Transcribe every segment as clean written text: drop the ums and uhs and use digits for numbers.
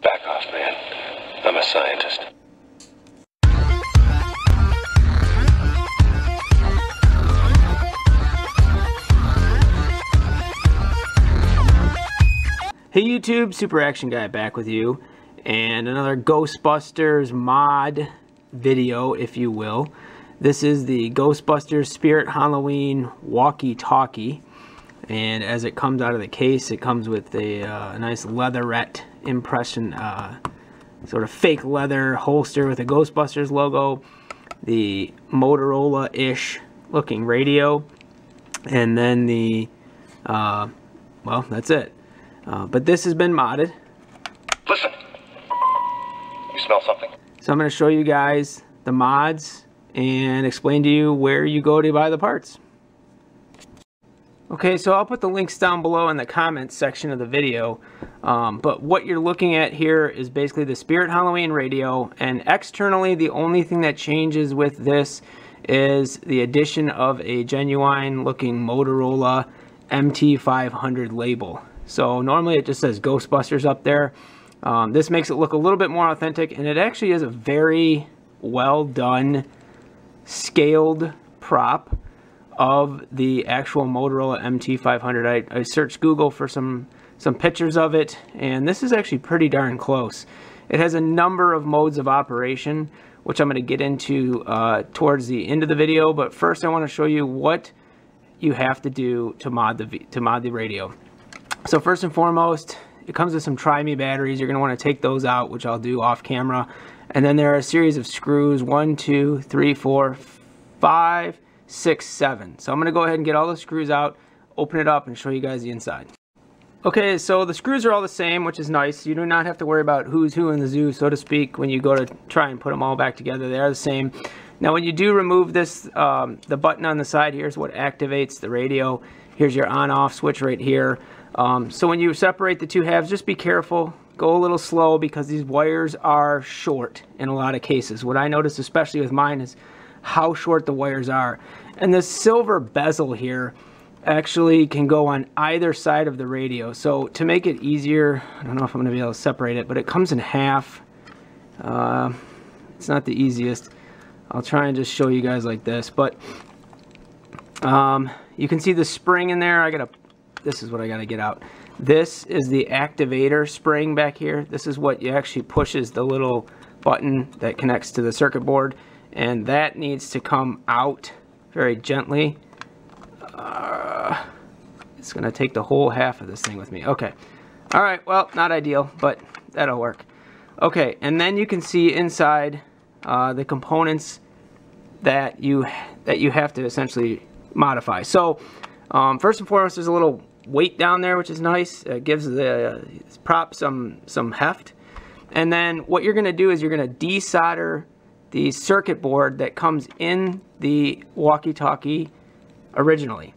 Back off, man. I'm a scientist. Hey YouTube, Super Action Guy back with you, and another Ghostbusters mod video, if you will. This is the Ghostbusters Spirit Halloween Walkie Talkie, and as it comes out of the case, it comes with a nice leatherette impression, sort of fake leather holster with a Ghostbusters logo, the Motorola-ish looking radio, and then the, well, that's it. But this has been modded. Listen. You smell something? So I'm going to show you guys the mods and explain to you where you go to buy the parts. Okay, so I'll put the links down below in the comments section of the video. But what you're looking at here is basically the Spirit Halloween radio. And externally, the only thing that changes with this is the addition of a genuine looking Motorola MT500 label. So normally it just says Ghostbusters up there. This makes it look a little bit more authentic, and it actually is a very well done scaled prop of the actual Motorola MT500. I searched Google for some pictures of it, and this is actually pretty darn close. It has a number of modes of operation, which I'm going to get into towards the end of the video, but first I want to show you what you have to do to mod the radio. So first and foremost, it comes with some Try-Me batteries. You're going to want to take those out, which I'll do off camera. And then there are a series of screws, 1, 2, 3, 4, 5, 6, 7. So I'm going to go ahead and get all the screws out, open it up, and show you guys the inside. Okay, so the screws are all the same, which is nice. You do not have to worry about who's who in the zoo, so to speak, when you go to try and put them all back together. They are the same. Now when you do remove this, the button on the side here is what activates the radio. Here's your on-off switch right here. So when you separate the two halves, just be careful. Go a little slow because these wires are short in a lot of cases. What I noticed, especially with mine, is how short the wires are. And this silver bezel here actually can go on either side of the radio. So to make it easier, I don't know if I'm going to be able to separate it, but it comes in half. It's not the easiest. I'll try and just show you guys like this. But you can see the spring in there. This is what I got to get out. This is the activator spring back here. This is what you actually pushes the little button that connects to the circuit board, and that needs to come out very gently. It's going to take the whole half of this thing with me. Okay. All right. Well, not ideal, but that'll work. Okay, and then you can see inside the components that you have to essentially modify. So first and foremost, there's a little weight down there, which is nice. It gives the prop some heft. And then what you're going to do is you're going to desolder the circuit board that comes in the walkie-talkie originally.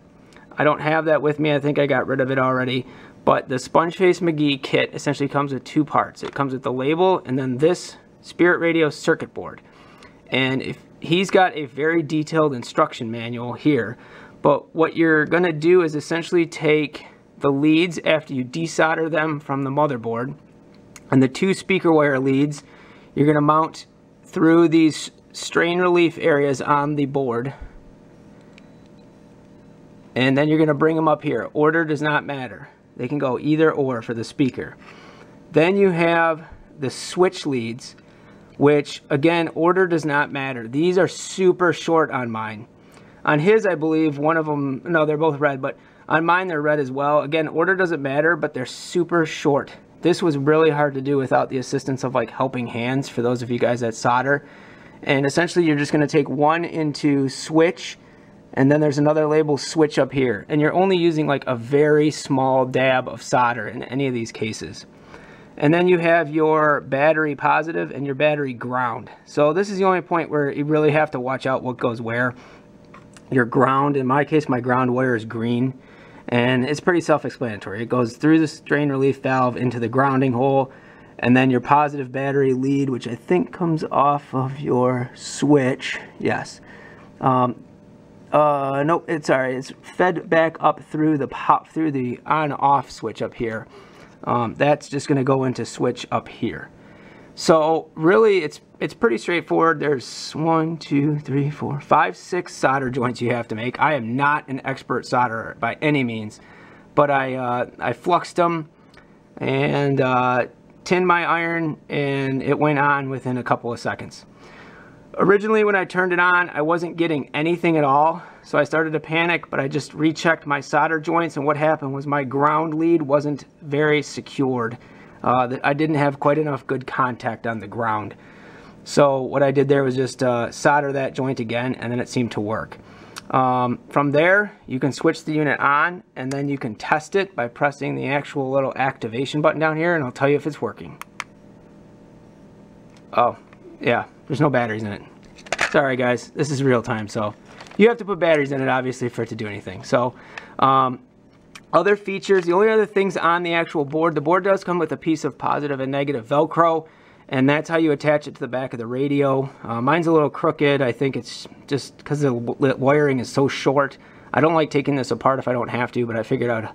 I don't have that with me. I think I got rid of it already. But the SpongeFaceMcGee kit essentially comes with two parts. It comes with the label and then this Spirit Radio circuit board. And if he's got a very detailed instruction manual here. But what you're going to do is essentially take the leads after you desolder them from the motherboard, and the two speaker wire leads you're going to mount through these strain relief areas on the board, and then you're going to bring them up here. Order does not matter. They can go either or for the speaker. Then you have the switch leads, which again, order does not matter. These are super short on mine. On his, I believe, one of them, no, they're both red, but on mine they're red as well. Again, order doesn't matter, but they're super short. This was really hard to do without the assistance of like helping hands for those of you guys that solder. And essentially you're just going to take one into switch, and then there's another label switch up here. And you're only using like a very small dab of solder in any of these cases. And then you have your battery positive and your battery ground. So this is the only point where you really have to watch out what goes where. Your ground, in my case, my ground wire is green, and it's pretty self-explanatory. It goes through the strain relief valve into the grounding hole, and then your positive battery lead, which I think comes off of your switch. Yes. Nope, it's fed back up through the on-off switch up here. That's just going to go into switch up here. So really it's pretty straightforward. There's 1, 2, 3, 4, 5, 6 solder joints you have to make. I am not an expert solderer by any means, but I fluxed them and tinned my iron, and it went on within a couple of seconds. Originally when I turned it on, I wasn't getting anything at all, so I started to panic, but I just rechecked my solder joints, and what happened was my ground lead wasn't very secured. I didn't have quite enough good contact on the ground. So what I did there was just solder that joint again, and then it seemed to work. From there, you can switch the unit on, and then you can test it by pressing the actual little activation button down here, and I'll tell you if it's working. Oh, yeah, there's no batteries in it. Sorry guys, this is real time, so you have to put batteries in it obviously for it to do anything. So other features, the only other things on the actual board, the board does come with a piece of positive and negative Velcro, and that's how you attach it to the back of the radio. Mine's a little crooked. I think it's just because the wiring is so short. I don't like taking this apart if I don't have to, but I figured I'd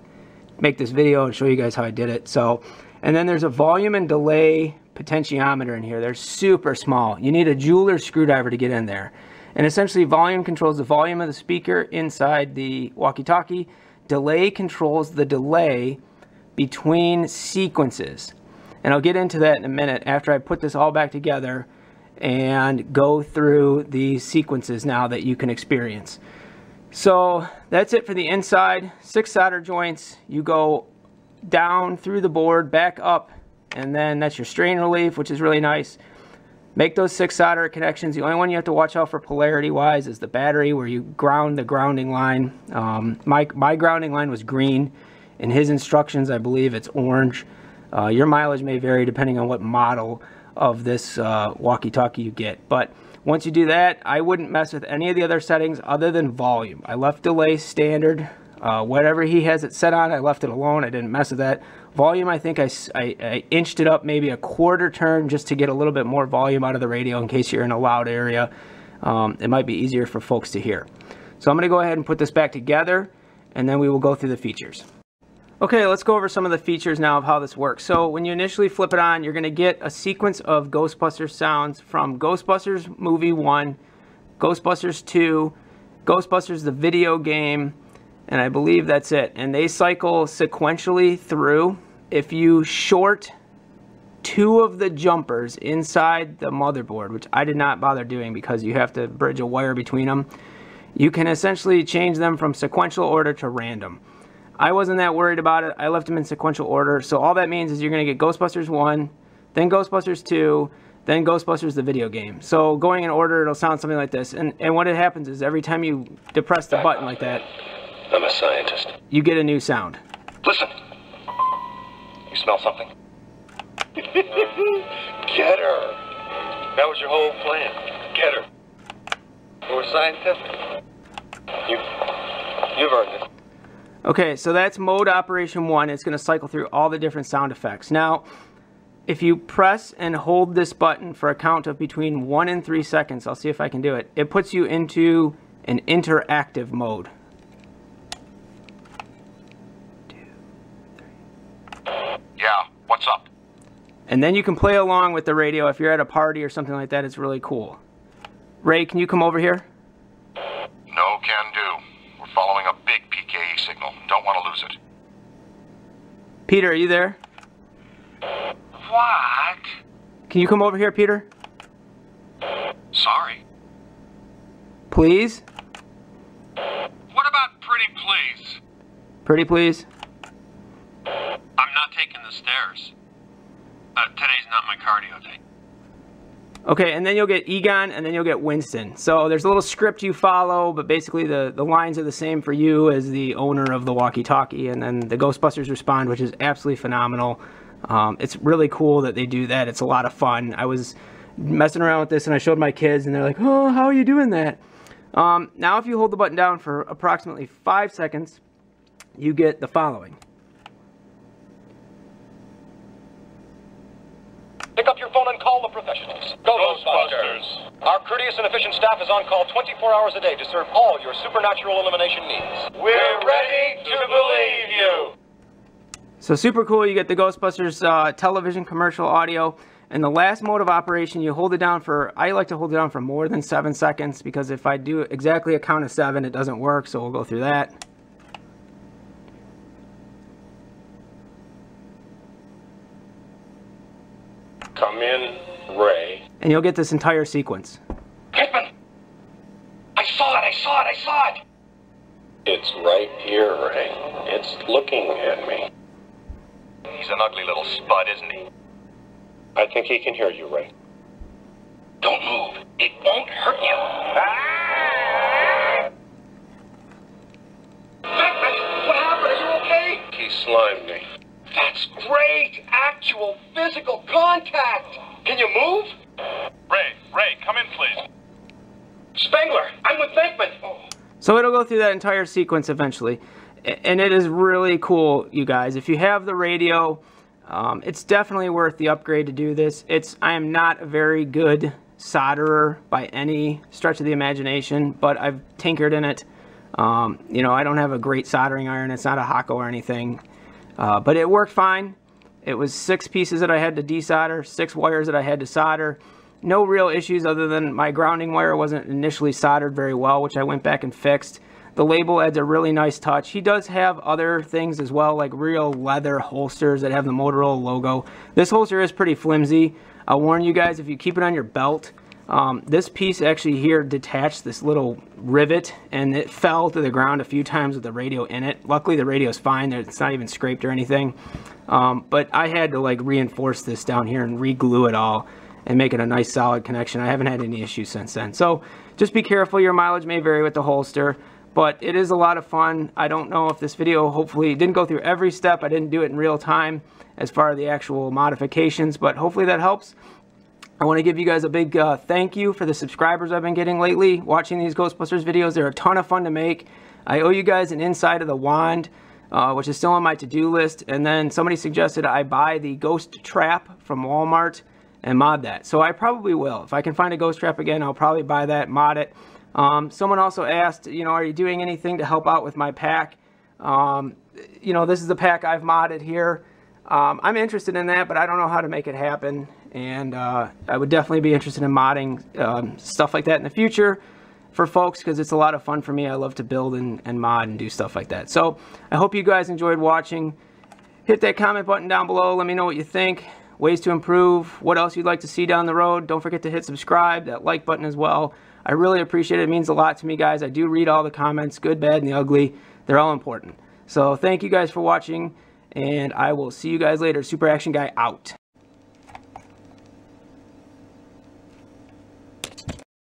make this video and show you guys how I did it. So, and then there's a volume and delay potentiometer in here. They're super small. You need a jeweler's screwdriver to get in there. And essentially volume controls the volume of the speaker inside the walkie-talkie. Delay controls the delay between sequences. And I'll get into that in a minute after I put this all back together and go through the sequences now that you can experience. So that's it for the inside. 6 solder joints. You go down through the board, back up, and then that's your strain relief, which is really nice. Make those 6 solder connections. The only one you have to watch out for polarity wise is the battery, where you ground the grounding line. My grounding line was green. In his instructions, I believe it's orange. Your mileage may vary depending on what model of this walkie-talkie you get. But once you do that, I wouldn't mess with any of the other settings other than volume. I left delay standard. Whatever he has it set on, I left it alone. I didn't mess with that. Volume, I think I inched it up maybe a quarter turn just to get a little bit more volume out of the radio in case you're in a loud area. It might be easier for folks to hear. So I'm going to go ahead and put this back together, and then we will go through the features. Okay, let's go over some of the features now of how this works. So when you initially flip it on, you're going to get a sequence of Ghostbusters sounds from Ghostbusters Movie 1, Ghostbusters 2, Ghostbusters the video game, and I believe that's it. And they cycle sequentially through. If you short 2 of the jumpers inside the motherboard, which I did not bother doing because you have to bridge a wire between them, you can essentially change them from sequential order to random. I wasn't that worried about it. I left them in sequential order. So all that means is you're going to get Ghostbusters 1, then Ghostbusters 2, then Ghostbusters the video game. So going in order, it'll sound something like this. And what it happens is every time you depress the button like that, I'm a scientist. you get a new sound. Listen. You smell something? Get her. That was your whole plan. Get her. We're scientific. You've earned it. Okay, so that's mode operation 1. It's going to cycle through all the different sound effects. Now, if you press and hold this button for a count of between 1 and 3 seconds, I'll see if I can do it, it puts you into an interactive mode. 2, 3. Yeah, what's up? And then you can play along with the radio if you're at a party or something like that. It's really cool. Ray, can you come over here? No can do. We're following a big PKE signal. Don't want to lose it. Peter, are you there? What? Can you come over here, Peter? Sorry. Please? What about pretty please? Pretty please? I'm not taking the stairs. Today's not my cardio day. Okay, and then you'll get Egon, and then you'll get Winston. So there's a little script you follow, but basically the lines are the same for you as the owner of the walkie-talkie, and then the Ghostbusters respond, which is absolutely phenomenal. It's really cool that they do that. It's a lot of fun. I was messing around with this, and I showed my kids, and they're like, oh, how are you doing that? Now if you hold the button down for approximately 5 seconds, you get the following. Pick up your phone and call the professionals. Ghostbusters! Our courteous and efficient staff is on call 24 hours a day to serve all your supernatural elimination needs. We're ready to believe you. So super cool, you get the Ghostbusters television commercial audio. And the last mode of operation, you hold it down for, I like to hold it down for more than 7 seconds, because if I do exactly a count of 7, it doesn't work, so we'll go through that. Come in, Ray. And you'll get this entire sequence. Pittman! I saw it! It's right here, Ray. It's looking at me. He's an ugly little spud, isn't he? I think he can hear you, Ray. Don't move. It won't hurt you. Ah! Pittman, what happened? Are you okay? He slimed me. That's great! Actual physical contact! Can you move? Ray, come in, please. Spengler, I'm with Venkman. Oh. So it'll go through that entire sequence eventually. And it is really cool, you guys. If you have the radio, it's definitely worth the upgrade to do this. I am not a very good solderer by any stretch of the imagination, but I've tinkered in it. You know, I don't have a great soldering iron. It's not a Hako or anything. But it worked fine. It was 6 pieces that I had to desolder, 6 wires that I had to solder. No real issues other than my grounding wire wasn't initially soldered very well, which I went back and fixed. The label adds a really nice touch. He does have other things as well, like real leather holsters that have the Motorola logo. This holster is pretty flimsy. I'll warn you guys, if you keep it on your belt, this piece actually here detached this little rivet, and it fell to the ground a few times with the radio in it. Luckily the radio's fine, it's not even scraped or anything. But I had to like reinforce this down here and re-glue it all and make it a nice solid connection. I haven't had any issues since then. So just be careful, your mileage may vary with the holster, but it is a lot of fun. I don't know if this video hopefully didn't go through every step. I didn't do it in real time as far as the actual modifications, but hopefully that helps. I want to give you guys a big thank you for the subscribers I've been getting lately. Watching these Ghostbusters videos, they're a ton of fun to make. I owe you guys an inside of the wand, which is still on my to-do list. And then somebody suggested I buy the ghost trap from Walmart and mod that. So I probably will. If I can find a ghost trap again, I'll probably buy that, mod it. Someone also asked, you know, are you doing anything to help out with my pack? You know, this is the pack I've modded here. I'm interested in that, but I don't know how to make it happen. And I would definitely be interested in modding stuff like that in the future for folks, because it's a lot of fun for me. I love to build and mod and do stuff like that. So I hope you guys enjoyed watching. Hit that comment button down below. Let me know what you think. Ways to improve, what else you'd like to see down the road. Don't forget to hit subscribe, that like button as well. I really appreciate it. It means a lot to me, guys. I do read all the comments, good, bad, and the ugly. They're all important. So thank you guys for watching, and I will see you guys later. Super Action Guy out.